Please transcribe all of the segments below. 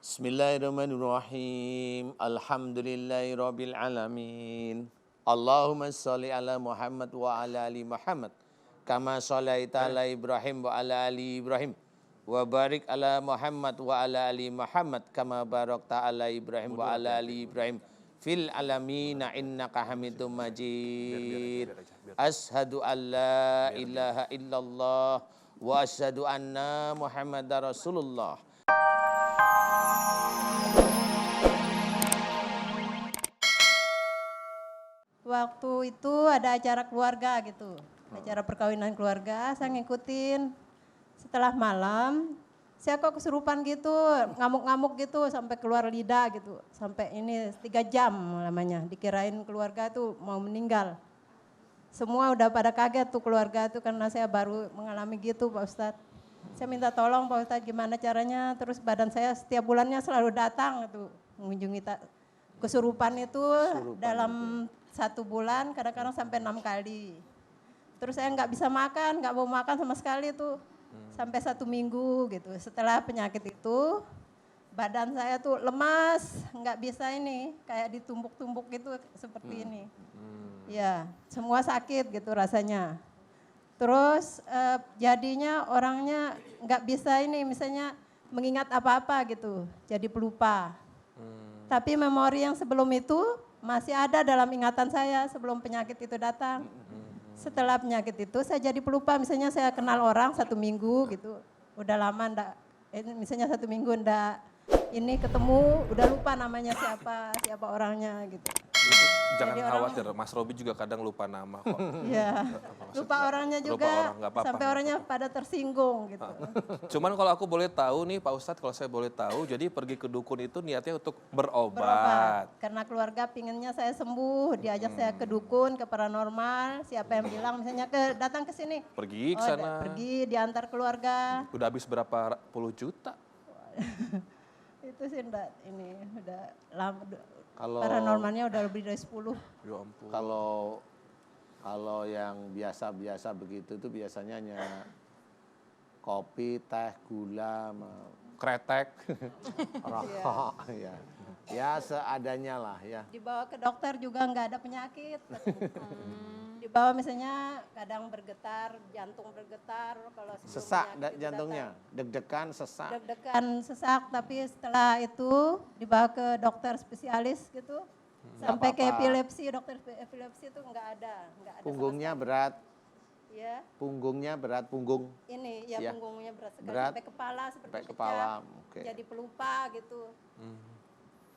Bismillahirrahmanirrahim. Alhamdulillahirabbil alamin. Allahumma shalli ala Muhammad wa ala ali Muhammad kama shallaita ala Ibrahim wa ala ali Ibrahim wa barik ala Muhammad wa ala ali Muhammad kama barakta ala Ibrahim wa ala ali Ibrahim fil alamin innaka Hamidum Majid. Ashhadu an la ilaha illallah wa asyhadu anna Muhammadar Rasulullah. Waktu itu ada acara keluarga gitu, acara perkawinan keluarga, saya ngikutin. Setelah malam, saya kok kesurupan gitu, ngamuk-ngamuk gitu sampai keluar lidah gitu. Sampai ini 3 jam lamanya, dikirain keluarga tuh mau meninggal. Semua udah pada kaget tuh keluarga tuh karena saya baru mengalami gitu Pak Ustadz. Saya minta tolong Pak Ustadz gimana caranya, terus badan saya setiap bulannya selalu datang tuh mengunjungi kesurupan itu dalam 1 bulan kadang-kadang sampai 6 kali. Terus saya nggak bisa makan, nggak mau makan sama sekali tuh sampai 1 minggu gitu. Setelah penyakit itu badan saya tuh lemas, nggak bisa ini kayak ditumbuk-tumbuk gitu seperti ini. Ya, semua sakit gitu rasanya. Terus jadinya orangnya nggak bisa ini misalnya mengingat apa-apa gitu, jadi pelupa. Tapi memori yang sebelum itu masih ada dalam ingatan saya sebelum penyakit itu datang. Setelah penyakit itu saya jadi pelupa, misalnya saya kenal orang 1 minggu gitu, udah lama misalnya 1 minggu ndak ini ketemu, udah lupa namanya siapa orangnya gitu. Jangan khawatir, Mas Robi juga kadang lupa nama kok. Iya, lupa orangnya juga, sampai orangnya pada tersinggung gitu. Cuman kalau aku boleh tahu nih Pak Ustadz, kalau saya boleh tahu, jadi pergi ke dukun itu niatnya untuk berobat. Karena keluarga pinginnya saya sembuh, diajak saya ke dukun, ke paranormal, siapa yang bilang misalnya datang ke sini. Pergi ke sana. Pergi diantar keluarga. Udah habis berapa puluh juta? Itu sih enggak, ini udah lama. Paranormalnya udah lebih dari 10. Ya ampun. Kalau yang biasa-biasa begitu itu biasanya hanya kopi, teh, gula, Kretek. rokok ya. Ya seadanya lah ya. Dibawa ke dokter juga nggak ada penyakit. Dibawa misalnya kadang bergetar, jantung bergetar. Kalau Sesak jantungnya, deg-degan, sesak. Deg-degan, sesak, tapi setelah itu dibawa ke dokter spesialis gitu. Sampai ke epilepsi, dokter epilepsi itu nggak ada. Punggungnya berat. Ya. Punggungnya berat, punggung. Ini ya, punggungnya berat sekali, Berat. sampai kepala seperti Sampai kepala, oke. Jadi pelupa gitu.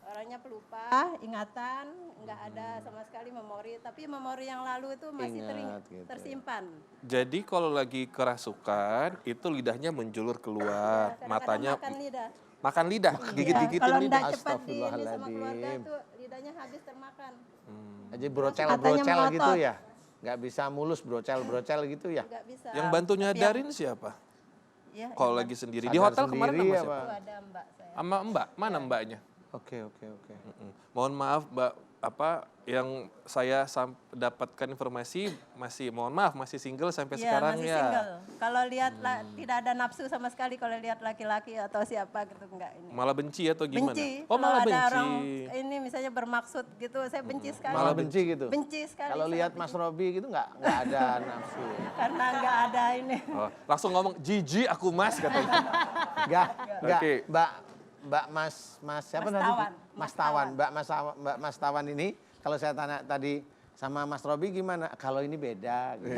Orangnya pelupa, ingatan, nggak ada sama sekali memori. Tapi memori yang lalu itu masih Gitu. tersimpan. Jadi kalau lagi kerasukan, itu lidahnya menjulur keluar, Ya, matanya makan lidah. makan lidah, gigit-gigitin Kalau lidah. nggak cepat di ini sama keluarga Astagfirullahaladzim. tuh lidahnya habis termakan. Jadi Katanya brocel gitu melotot. ya? Nggak bisa mulus brocel gitu ya? Nggak bisa. Yang bantu nyadarin siapa? Ya, Kalau lagi sendiri. Di Sadar hotel kemarin sendiri sama apa? siapa? itu ada mbak saya. Sama Mbak, mana Mbaknya? Oke. Mohon maaf Mbak, yang saya dapatkan informasi masih single sampai sekarang masih ya. single. Kalau lihat tidak ada nafsu sama sekali kalau lihat laki-laki atau siapa gitu enggak ini. Malah benci atau gimana? Benci. Oh, Kalau malah ada benci. orang ini misalnya bermaksud gitu, saya benci sekali. Malah benci gitu? Benci sekali. Kalau lihat Mas Robi gitu nggak ada nafsu? Karena nggak ada ini. Oh, langsung ngomong, jijik aku Mas katanya. Nggak. Oke. Mbak Mas siapa Mas tadi? Tawan. Mas Tawan. Mbak Mas Tawan ini kalau saya tanya tadi sama Mas Robi gimana? Kalau ini beda. Gitu.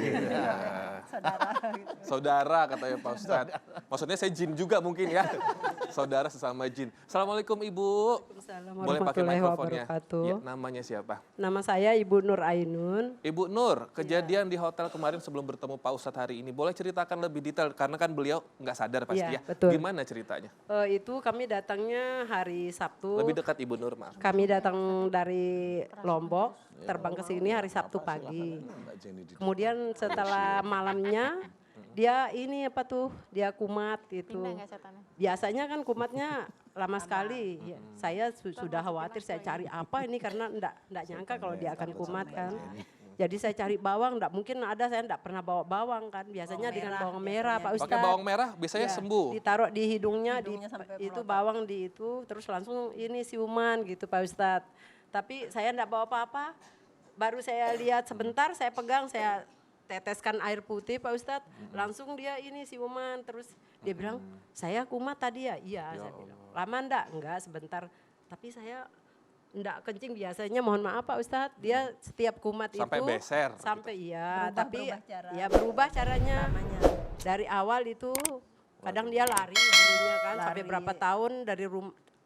Saudara gitu. Saudara katanya Pak Ustadz. Maksudnya saya jin juga mungkin ya. Saudara sesama jin. Assalamualaikum Ibu. Assalamualaikum Boleh pakai warahmatullahi mikrofonnya. wabarakatuh. Ya, namanya siapa? Nama saya Ibu Nur Ainun. Ibu Nur, kejadian di hotel kemarin sebelum bertemu Pak Ustadz hari ini. Boleh ceritakan lebih detail karena kan beliau nggak sadar pasti Iya, ya. betul. Gimana ceritanya? Itu kami datangnya hari Sabtu. Lebih dekat Ibu Nur, maaf. Kami datang dari Lombok, terbang ke sini hari Sabtu pagi. Kemudian setelah malamnya dia dia kumat gitu. Biasanya kan kumatnya lama sekali. Ya, saya sudah khawatir, saya cari apa ini karena enggak nyangka kalau dia akan kumat kan. Jadi saya cari bawang, enggak mungkin ada, saya enggak pernah bawa bawang kan. Biasanya dengan bawang merah Pak Ustadz. Pakai bawang merah biasanya Ya, sembuh. ditaruh di hidungnya, Hidungnya sampai itu melotot. bawang di itu, terus langsung ini siuman gitu Pak Ustadz. Tapi saya enggak bawa apa-apa, baru saya lihat sebentar, saya pegang, saya teteskan air putih Pak Ustadz, langsung dia ini siuman, terus dia bilang, saya kumat tadi ya? Iya, saya bilang. Lama enggak sebentar, tapi saya enggak kencing biasanya, mohon maaf Pak Ustadz, dia setiap kumat Sampai itu beser, sampai iya, tapi Berubah cara. ya berubah caranya. Namanya. Dari awal itu kadang dia lari dulunya kan, sampai Lari. berapa tahun dari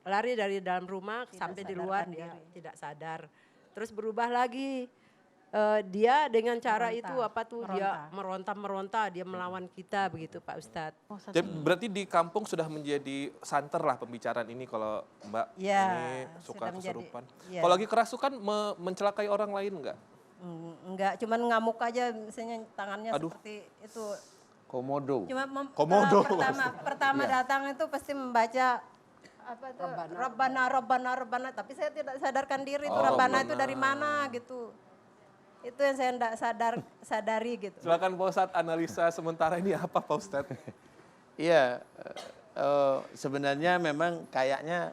lari dari dalam rumah sampai di luar sadarkan dia diri. tidak sadar. Terus berubah lagi. Dia dengan cara itu apa tuh, dia meronta-meronta, dia melawan kita begitu Pak Ustadz. Jadi berarti di kampung sudah menjadi santer lah pembicaraan ini kalau Mbak Ya, ini suka sudah menjadi- kesurupan. ya. Kalau lagi kerasukan mencelakai orang lain enggak? Enggak, cuman ngamuk aja misalnya tangannya Aduh. seperti itu. Komodo. Cuma Komodo. pertama datang itu pasti membaca apa itu Rabbana, tapi saya tidak sadarkan diri itu Rabbana itu dari mana gitu. Itu yang saya tidak sadari gitu. Silakan Pak Ustadz, analisa sementara ini apa Pak Ustadz? Iya, sebenarnya memang kayaknya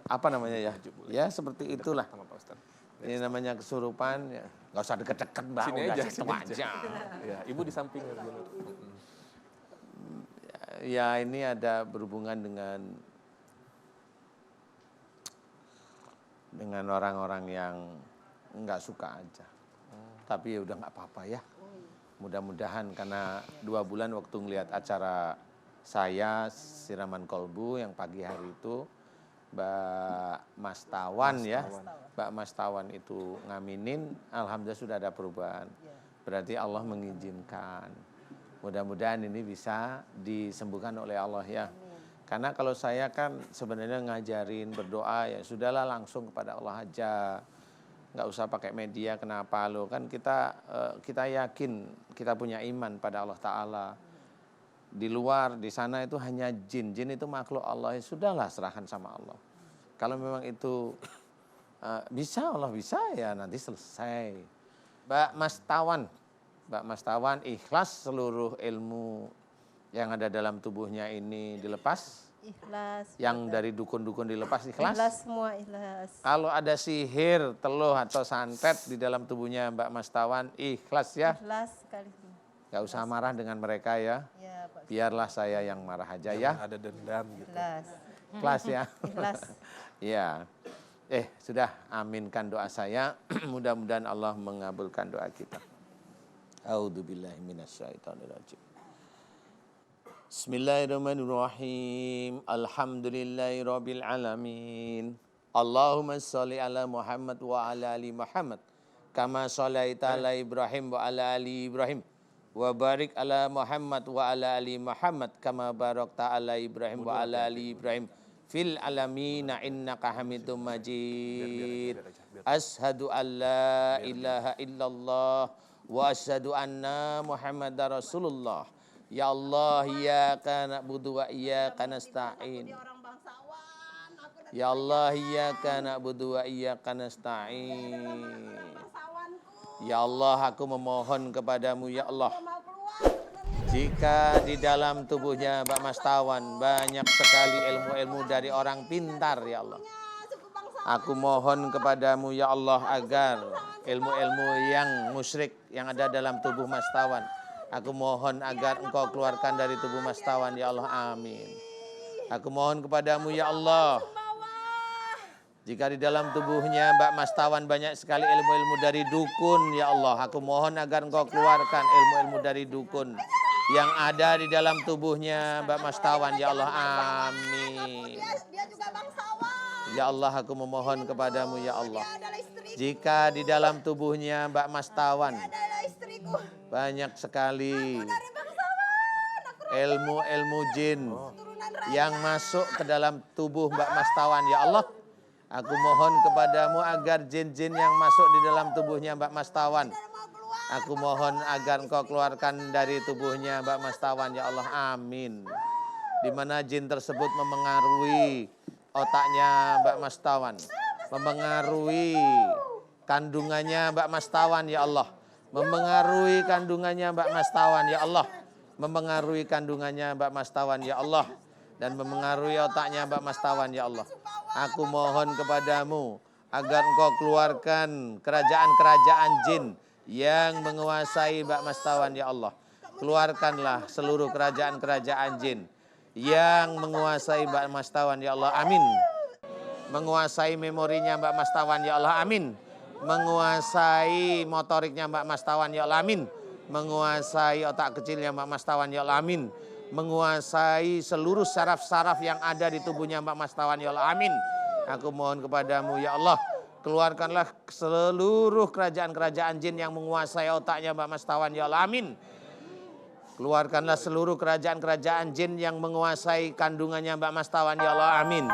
apa namanya ya? Ya seperti itulah. Sama Pak Ustadz. Ini namanya kesurupan ya. Nggak usah deket-deket Mbak, Sini udah aja, situ sini aja. aja. Ya, Ibu di samping dulu. Ya ini ada berhubungan dengan orang-orang yang nggak suka aja. Tapi ya udah nggak apa-apa ya. Mudah-mudahan karena 2 bulan waktu ngelihat acara saya siraman kolbu yang pagi hari itu Mbak Mastawan ya. Mbak Mastawan itu ngaminin, alhamdulillah sudah ada perubahan. Berarti Allah mengizinkan. Mudah-mudahan ini bisa disembuhkan oleh Allah ya. Karena kalau saya kan sebenarnya ngajarin berdoa ya sudahlah langsung kepada Allah aja. Nggak usah pakai media, kenapa lo? Kan kita yakin, kita punya iman pada Allah Ta'ala. Di luar, di sana itu hanya jin. Jin itu makhluk Allah, ya sudahlah serahkan sama Allah. Kalau memang itu bisa, Allah bisa ya nanti selesai. Mbak Mastawan ikhlas seluruh ilmu yang ada dalam tubuhnya ini dilepas. Ikhlas. Yang dari dukun-dukun dilepas ikhlas. Ikhlas semua ikhlas. Kalau ada sihir, teluh atau santet di dalam tubuhnya Mbak Mastawan, ikhlas ya. Ikhlas sekali. Gak usah marah dengan mereka ya. Ya, Pak. Biarlah saya yang marah aja ya. Ada dendam gitu. Ikhlas. Ikhlas ya. Ikhlas. Ya. Sudah aminkan doa saya. Mudah-mudahan Allah mengabulkan doa kita. A'udzubillahi minasyaitonirrajim. Bismillahirrahmanirrahim. Alhamdulillahirabbil alamin. Allahumma shalli ala Muhammad wa ala ali Muhammad kama shallaita ala Ibrahim wa ala ali Ibrahim wa barik ala Muhammad wa ala ali Muhammad kama barakta ala Ibrahim wa ala ali Ibrahim fil alamin innaka Hamidum Majid. Ashhadu an la ilaha illallah wa asyhadu anna Muhammadar Rasulullah. Ya Allah, iyyaka na'budu wa iyyaka nasta'in. Ya Allah, iyyaka na'budu wa iyyaka nasta'in. Ya Allah, aku memohon kepadamu ya Allah. Jika di dalam tubuhnya Mbak Mastawan banyak sekali ilmu-ilmu dari orang pintar ya Allah. Aku mohon kepadamu ya Allah agar ilmu-ilmu yang musyrik yang ada dalam tubuh Mastawan, aku mohon agar engkau keluarkan dari tubuh Mastawan ya Allah, amin. Aku mohon kepadamu ya Allah. Jika di dalam tubuhnya Mbak Mastawan banyak sekali ilmu-ilmu dari dukun ya Allah, aku mohon agar engkau keluarkan ilmu-ilmu dari dukun yang ada di dalam tubuhnya Mbak Mastawan ya Allah, amin. Ya Allah, aku memohon kepadamu ya Allah. Jika di dalam tubuhnya Mbak Mastawan banyak sekali ilmu-ilmu jin yang masuk ke dalam tubuh Mbak Mastawan ya Allah, aku mohon kepadamu agar jin-jin yang masuk di dalam tubuhnya Mbak Mastawan, aku mohon agar engkau keluarkan dari tubuhnya Mbak Mastawan ya Allah, amin. Di mana jin tersebut memengaruhi otaknya Mbak Mastawan, memengaruhi kandungannya Mbak Mastawan ya Allah, Mempengaruhi kandungannya Mbak Mastawan ya Allah. Mempengaruhi kandungannya Mbak Mastawan ya Allah. Dan mempengaruhi otaknya Mbak Mastawan ya Allah. Aku mohon kepadamu agar engkau keluarkan kerajaan-kerajaan jin yang menguasai Mbak Mastawan ya Allah. Keluarkanlah seluruh kerajaan-kerajaan jin yang menguasai Mbak Mastawan ya Allah. Amin. Menguasai memorinya Mbak Mastawan ya Allah. Amin. Menguasai motoriknya Mbak Mastawan ya Allah. Amin. Menguasai otak kecilnya Mbak Mastawan ya Allah. Amin. Menguasai seluruh saraf-saraf yang ada di tubuhnya Mbak Mastawan ya Allah. Amin. Aku mohon kepadamu ya Allah, keluarkanlah seluruh kerajaan-kerajaan jin yang menguasai otaknya Mbak Mastawan ya Allah. Amin. Keluarkanlah seluruh kerajaan-kerajaan jin yang menguasai kandungannya Mbak Mastawan ya Allah. Amin.